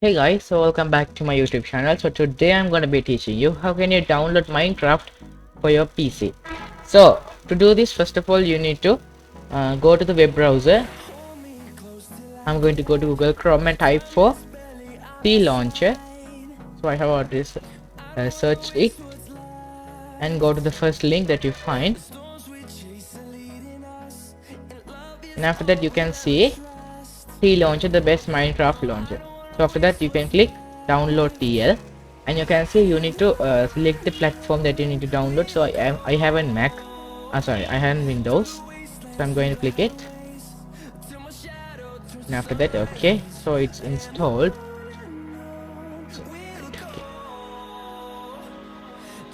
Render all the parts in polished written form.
Hey guys, so welcome back to my YouTube channel. So today I'm going to be teaching you how can you download Minecraft for your PC. So to do this, first of all you need to go to the web browser. I'm going to go to Google Chrome and type for C launcher. So I have already searched it, and go to the first link that you find, and after that you can see C launcher, the best Minecraft launcher. So after that you can click download TL, and you can see you need to select the platform that you need to download. So I have a Mac, sorry, I have Windows, so I'm going to click it, and after that okay, so it's installed.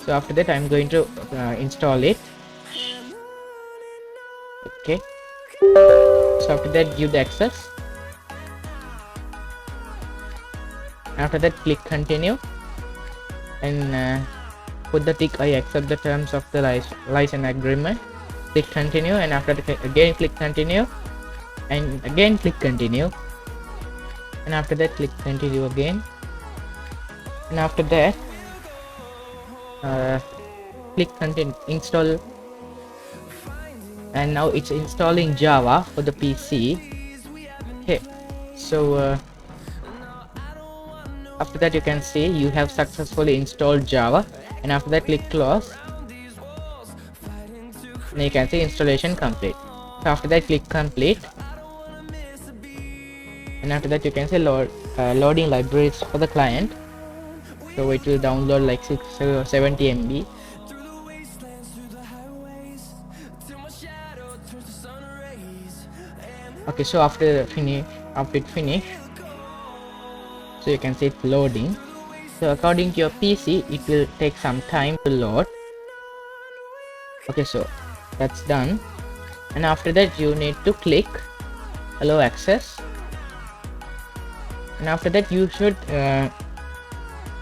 So after that I'm going to install it. Okay, so after that give the access. After that click continue, and put the tick I accept the terms of the license agreement. Click continue, and after that again click continue, and again click continue, and after that click continue again, and after that click continue install, and now it's installing Java for the PC. Okay, so after that you can see you have successfully installed Java, and after that click close, and you can see installation complete. So after that click complete, and after that you can see loading libraries for the client. So it will download like 70 MB. Okay, so after it finish, so you can see it's loading. So according to your PC it will take some time to load. Okay, so that's done, and after that you need to click allow access, and after that you should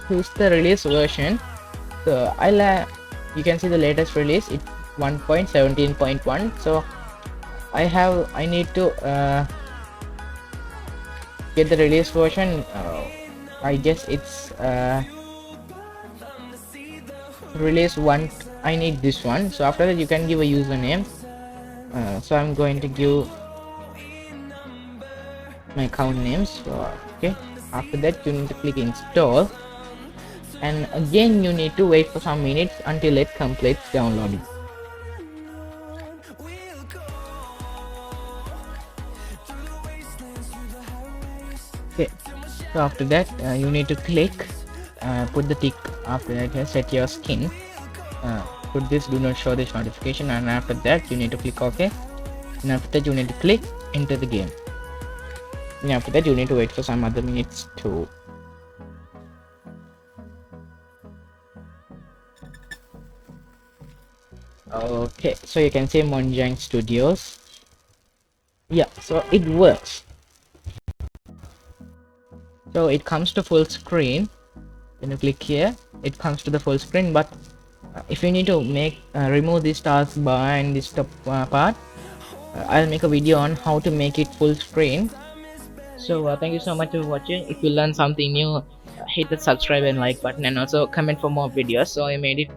choose the release version. So you can see the latest release, it's 1.17.1. so I need to get the release version. I guess it's release 1. I need this one. So after that you can give a username. So I'm going to give my account names. So okay, after that you need to click install, and again you need to wait for some minutes until it completes downloading. Okay, so after that you need to click put the tick. After that set your skin, put this do not show this notification, and after that you need to click OK, and after that you need to click enter the game, and after that you need to wait for some other minutes too. Okay, so you can see Monjang Studios. Yeah, so it works. So it comes to full screen. When you click here it comes to the full screen, but if you need to remove this taskbar and this top part, I'll make a video on how to make it full screen. So thank you so much for watching. If you learn something new, hit the subscribe and like button, and also comment for more videos. So I made it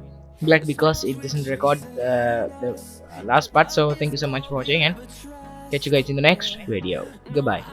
black because it doesn't record the last part. So thank you so much for watching, and catch you guys in the next video. Goodbye.